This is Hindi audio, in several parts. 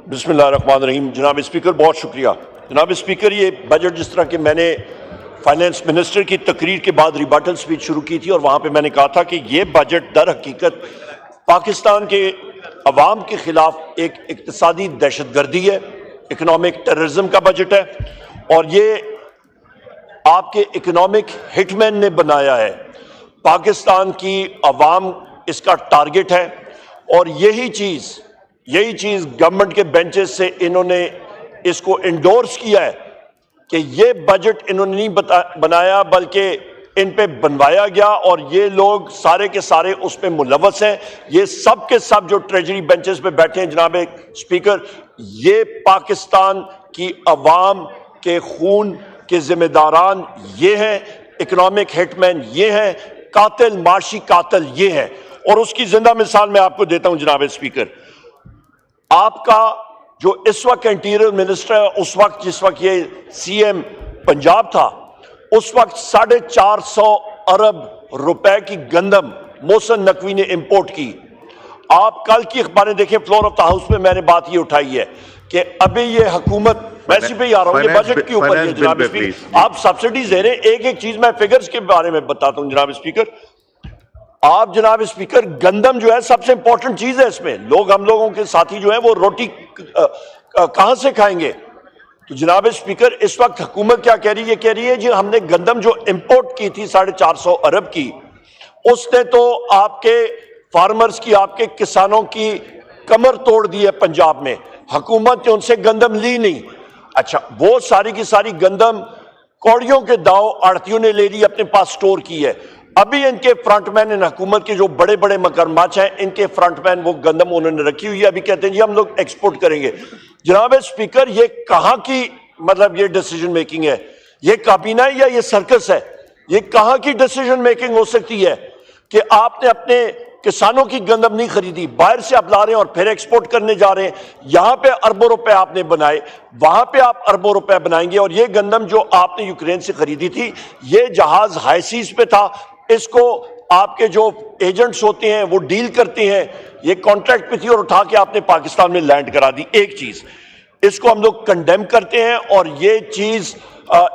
बिस्मिल्लाहिर्रहमानिर्रहीम। जनाब स्पीकर, बहुत शुक्रिया। जनाब स्पीकर, ये बजट जिस तरह के मैंने फाइनेंस मिनिस्टर की तकरीर के बाद रिबटल स्पीच शुरू की थी और वहाँ पे मैंने कहा था कि ये बजट दर हकीकत पाकिस्तान के अवाम के खिलाफ एक इक्तिसादी दहशतगर्दी है, इकनॉमिक टेररिज्म का बजट है और ये आपके इकनॉमिक हिटमैन ने बनाया है। पाकिस्तान की अवाम इसका टारगेट है और यही चीज़ गवर्नमेंट के बेंचेस से इन्होंने इसको इंडोर्स किया है कि ये बजट इन्होंने नहीं बनाया बल्कि इन पे बनवाया गया और ये लोग सारे के सारे उस पे मुलव्वस हैं। ये सब के सब जो ट्रेजरी बेंचेस पे बैठे हैं जनाब स्पीकर, ये पाकिस्तान की अवाम के खून के जिम्मेदारान ये हैं, इकनॉमिक हिटमैन ये हैं, कातिल माशी कातिल ये हैं। और उसकी जिंदा मिसाल मैं आपको देता हूं जनाब स्पीकर। आपका जो इस वक्त इंटीरियर मिनिस्टर है, उस वक्त जिस वक्त ये सीएम पंजाब था, उस वक्त 450 अरब रुपए की गंदम मोहसिन नकवी ने इंपोर्ट की। आप कल की अखबारें देखें, फ्लोर ऑफ द हाउस में मैंने बात ये उठाई है कि अभी ये हुकूमत, मैं इसी पे ही आ रहा हूं, ये बजट के ऊपर है जनाब स्पीकर। आप सब्सिडीज दे रहे हैं, एक एक चीज मैं फिगर्स के बारे में बताता हूं जनाब स्पीकर। आप जनाब स्पीकर, गंदम जो है सबसे इंपॉर्टेंट चीज है इसमें। हम लोगों के साथी जो है वो रोटी कहां से खाएंगे? तो जनाब स्पीकर, इस वक्त हुकूमत क्या कह रही है? कह रही है जी हमने गंदम जो इंपोर्ट की थी 450 अरब की, उसने तो आपके फार्मर्स की, आपके किसानों की कमर तोड़ दी है पंजाब में। हुकूमत ने उनसे गंदम ली नहीं। अच्छा, वो सारी की सारी गंदम कौड़ियों के दाव आड़तियों ने ले ली, अपने पास स्टोर की है। अभी इनके फ्रंटमैन, इन हुकूमत के जो बड़े बड़े मगरमच्छ हैं, इनके फ्रंटमैन वो गंदम उन्होंने रखी हुई है। अभी कहते हैं जी हम लोग एक्सपोर्ट करेंगे। जनाब स्पीकर, ये कहां की मतलब ये डिसीजन मेकिंग है? ये काबीना है या ये सर्कस है? ये कहां की डिसीजन मेकिंग हो सकती है कि आपने अपने किसानों की गंदम नहीं खरीदी, बाहर से आप ला रहे हैं और फिर एक्सपोर्ट करने जा रहे हैं। यहां पे अरबों रुपए आपने बनाए, वहां पे आप अरबों रुपए बनाएंगे। और ये गंदम जो आपने यूक्रेन से खरीदी थी, ये जहाज हाई सीज पे था, इसको आपके जो एजेंट्स होते हैं वो डील करते हैं, ये कॉन्ट्रैक्ट पे थी और उठा के आपने पाकिस्तान में लैंड करा दी। एक चीज इसको हम लोग कंडेम करते हैं और ये चीज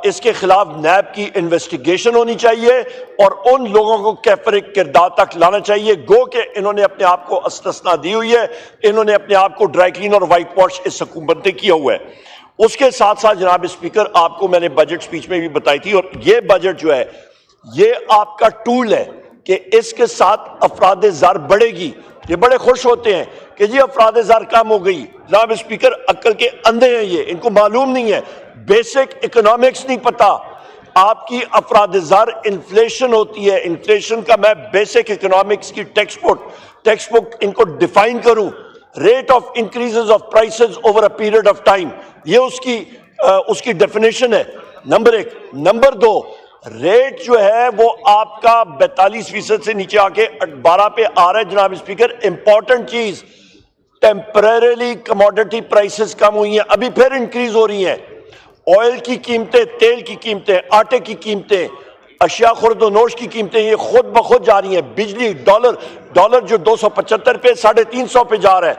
इसके खिलाफ नैब की इन्वेस्टिगेशन होनी चाहिए और उन लोगों को कैफर किरदार तक लाना चाहिए। गो के इन्होंने अपने आप को अस्तना दी हुई है, इन्होंने अपने आप को ड्राई क्लीन और वाइट वॉश इस हुकूमत ने किया हुआ है। उसके साथ साथ जनाब स्पीकर, आपको मैंने बजट स्पीच में भी बताई थी, और ये बजट जो है ये आपका टूल है कि इसके साथ अफराद ज़र बढ़ेगी। ये बड़े खुश होते हैं कि जी अफराद ज़र कम हो गई। जनाब स्पीकर, अक्ल के अंधे हैं ये, इनको मालूम नहीं है, बेसिक इकोनॉमिक्स नहीं पता। आपकी अफराद ज़र इन्फ्लेशन होती है, इन्फ्लेशन का मैं बेसिक इकोनॉमिक्स की टेक्स्ट बुक इनको डिफाइन करूं, rate of increases of prices over a period of time, ये उसकी डेफिनेशन है, नंबर एक। नंबर दो, रेट जो है वो आपका 42% से नीचे आके 12 पे आ रहा है जनाब स्पीकर। इंपॉर्टेंट चीज, टेम्परेरी कमोडिटी प्राइसेस कम हुई हैं, अभी फिर इंक्रीज हो रही हैं। ऑयल की कीमतें, तेल की कीमतें, आटे की कीमतें, अशिया खुर्दोनोश की कीमतें ये खुद ब खुद जा रही हैं। बिजली, डॉलर जो 275 पे 350 पे जा रहा है,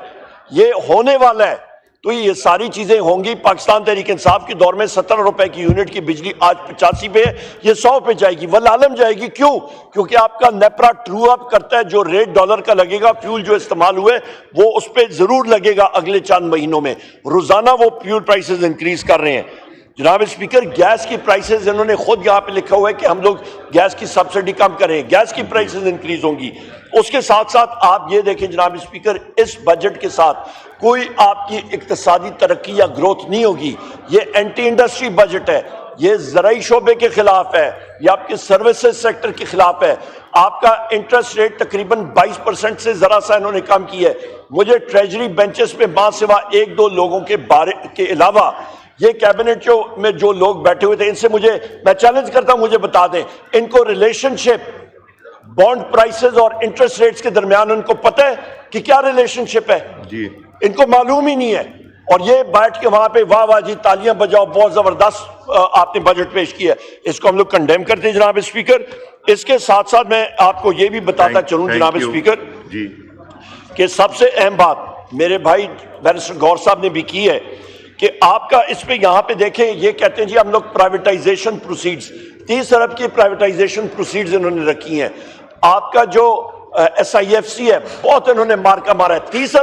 ये होने वाला है। तो ये सारी चीजें होंगी। पाकिस्तान तहरीक इंसाफ के दौर में 17 रुपए की यूनिट की बिजली आज 85 पे है, ये 100 पे जाएगी, वल्लालम जाएगी। क्यों? क्योंकि आपका नेपरा ट्रू अप करता है, जो रेट डॉलर का लगेगा फ्यूल जो इस्तेमाल हुए वो उस पर जरूर लगेगा अगले चंद महीनों में। रोजाना वो फ्यूल प्राइसेस इंक्रीज कर रहे हैं। जनाब स्पीकर, गैस की प्राइसेस इन्होंने खुद यहाँ पे लिखा हुआ है कि हम लोग गैस की सब्सिडी कम करें, गैस की प्राइसेस इंक्रीज होंगी। उसके साथ साथ आप ये देखें जनाब स्पीकर, इस बजट के साथ कोई आपकी इक्तिसादी तरक्की या ग्रोथ नहीं होगी। ये एंटी इंडस्ट्री बजट है, ये ज़राई शोबे के खिलाफ है, ये आपके सर्विसेज सेक्टर के खिलाफ है। आपका इंटरेस्ट रेट तकरीबन 22% से जरा सा इन्होंने कम किया है। मुझे ट्रेजरी बेंचेस पे मां सिवा एक दो लोगों के बारे के अलावा ये कैबिनेट में जो लोग बैठे हुए थे, इनसे मैं चैलेंज करता हूं, मुझे बता दें इनको रिलेशनशिप बॉन्ड प्राइसेस और इंटरेस्ट रेट्स के दरमियान उनको पता है कि क्या रिलेशनशिप है जी? इनको मालूम ही नहीं है। और ये बैठ के वहां पे वाह वाह जी तालियां बजाओ, बहुत जबरदस्त आपने बजट पेश किया, इसको हम लोग कंडेम करते हैं जनाब स्पीकर। इसके साथ साथ मैं आपको ये भी बताता चलूं जनाब स्पीकर जी कि सबसे अहम बात मेरे भाई बैरिस्टर गौर साहब ने भी की है कि आपका इस पे यहां पे देखें, ये कहते हैं जी हम लोग प्राइवेटाइजेशन प्रोसीड्स, 30 अरब की प्राइवेटाइजेशन प्रोसीड्स इन्होंने रखी हैं। आपका जो SIFC है बहुत इन्होंने मार्का मारा है। 30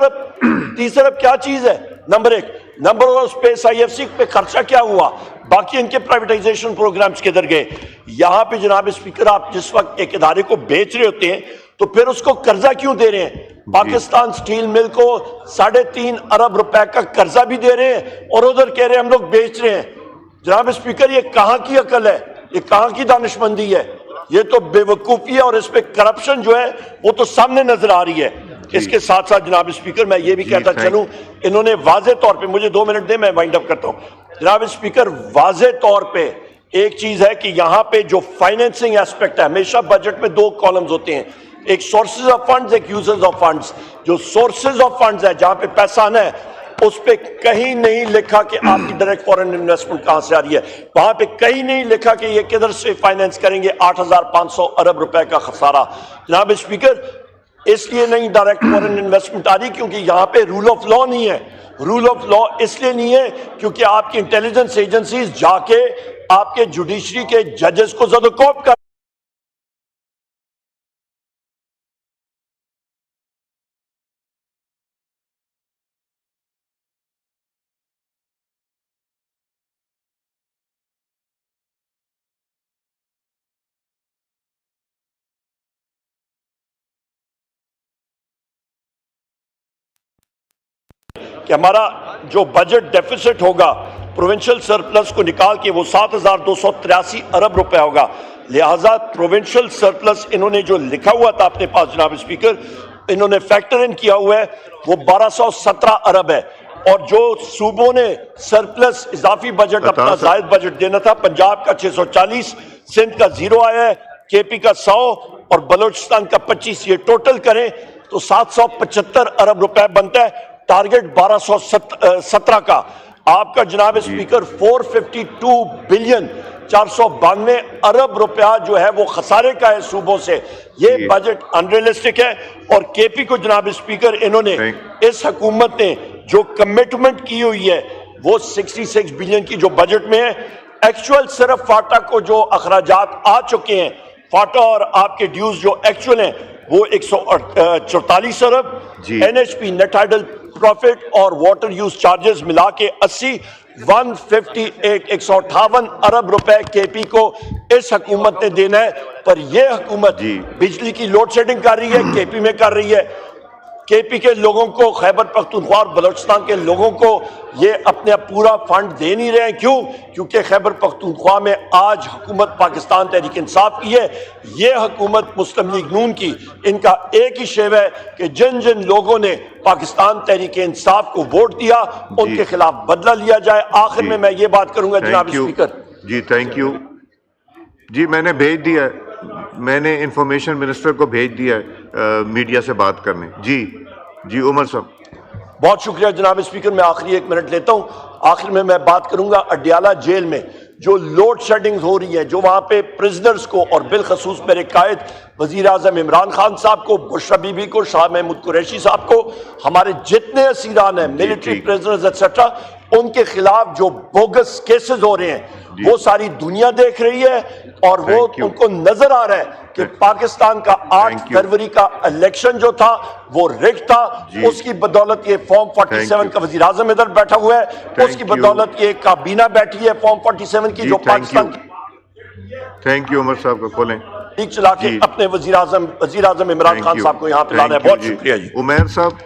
अरब क्या चीज है? नंबर एक। नंबर और उस पे SIFC पे खर्चा क्या हुआ? बाकी इनके प्राइवेटाइजेशन प्रोग्राम्स किधर गए? यहां पे जनाब स्पीकर, आप जिस वक्त एक इदारे को बेच रहे होते हैं तो फिर उसको कर्जा क्यों दे रहे हैं? पाकिस्तान स्टील मिल को 3.5 अरब रुपए का कर्जा भी दे रहे हैं और उधर कह रहे हैं हम लोग बेच रहे हैं। जनाब स्पीकर, ये कहां की अकल है? ये कहां की दानिशमंदी है? ये तो बेवकूफी है और इस पे करप्शन जो है वो तो सामने नजर आ रही है। इसके साथ साथ जनाब स्पीकर, मैं ये भी कहता चलूं, इन्होंने वाजे तौर पे, मुझे 2 मिनट दे, मैं वाइंड अप करता हूं। जनाब स्पीकर, वाजे तौर पे एक चीज है कि यहां पे जो फाइनेंसिंग एस्पेक्ट है, हमेशा बजट में 2 कॉलम्स होते हैं, एक सोर्सेज ऑफ फंड्स, एक यूजर्स ऑफ फंड्स। जो सोर्सेज ऑफ फंड्स है, जहां पे पैसा आना है, उस पे कहीं नहीं लिखा कि आपकी डायरेक्ट फॉरेन इन्वेस्टमेंट कहां से आ रही है। वहां पे कहीं नहीं लिखा कि ये किधर से फाइनेंस करेंगे 8,500 अरब रुपए का खसारा। जनाब स्पीकर, इसलिए नहीं डायरेक्ट फॉरेन इन्वेस्टमेंट आ रही क्योंकि यहां पे रूल ऑफ लॉ नहीं है। रूल ऑफ लॉ इसलिए नहीं है क्योंकि आपकी इंटेलिजेंस एजेंसीज जाके आपके जुडिशरी के जजेस को ज़दोकोप कर कि हमारा जो बजट डेफिसिट होगा प्रोविंशियल सरप्लस को निकाल के वो 7,283 अरब रुपए होगा। लिहाजा प्रोविंशियल सरप्लस इन्होंने जो लिखा हुआ था अपने पास जनाब स्पीकर, इन्होंने फैक्टर इन किया हुआ है, वो 1217 अरब है। और जो सूबों ने सरप्लस इजाफी बजट अपना जायद बजट देना था, पंजाब का 640, सिंध का 0 आया है, KP का 100 और बलोचिस्तान का 25, ये टोटल करें तो 775 अरब रुपए बनता है। टारगेट 1217 का। आपका जनाब स्पीकर 452 बिलियन 492 अरब रुपया जो है वो खसारे का है सूबों से। ये बजट अनरियलिस्टिक है। और KP को जनाब स्पीकर, इन्होंने इस हुकूमत ने जो कमिटमेंट की हुई है वो 66 बिलियन की जो बजट में है। एक्चुअल सिर्फ फाटा को जो अखराजात आ चुके हैं, फाटा और आपके ड्यूज जो एक्चुअल हैं वो 144 अरब, NHP नेट आइडल प्रॉफिट और वाटर यूज चार्जेस मिला के 80, 158 अरब रुपए KP को इस हुकूमत ने देना है। पर यह हुकूमत बिजली की लोड शेडिंग कर रही है, KP में कर रही है। KP के लोगों को, खैबर पख्तूनख्वा और बलोचिस्तान के लोगों को ये अपने पूरा फंड दे नहीं रहे हैं। क्यों? क्योंकि खैबर पख्तूनख्वा में आज हुकूमत पाकिस्तान तहरीक इंसाफ की है, ये हुकूमत मुस्लिम लीग नून की। इनका एक ही शेव है कि जिन जिन लोगों ने पाकिस्तान तहरीक इंसाफ को वोट दिया उनके खिलाफ बदला लिया जाए। आखिर में मैं ये बात करूंगा जनाब स्पीकर जी, थैंक यू जी, मैंने भेज दिया है, मैंने इंफॉर्मेशन मिनिस्टर को भेज दिया है मीडिया से बात करने। जी उमर साहब। बहुत शुक्रिया जनाब स्पीकर। मैं आखिरी 1 मिनट लेता हूं। आखिर में मैं बात करूंगा अडियाला जेल में जो लोड शेडिंग हो रही है, जो वहां पे प्रिजनर्स को और बिलखसूस मेरे कायद वजीर आजम इमरान खान साहब को, बुशरा बीबी को, शाह महमूद कुरैशी साहब को, हमारे जितने असीरान हैं, मिलिट्री प्रिजनर्स एक्सेट्रा, उनके खिलाफ जो बोगस केसेस हो रहे हैं वो सारी दुनिया देख रही है। और वो उनको नजर आ रहा है कि पाकिस्तान का 8 फरवरी का इलेक्शन जो था वो रिग था। उसकी बदौलत ये फॉर्म 47 का वजीर आजम इधर बैठा हुआ है, उसकी बदौलत ये काबीना बैठी है फॉर्म 47 की, जो पाकिस्तान की। थैंक यू उमर साहब को खोलें चला के अपने वजीर आजम इमरान खान साहब को यहाँ पे लाना है। बहुत शुक्रिया जी उमर साहब।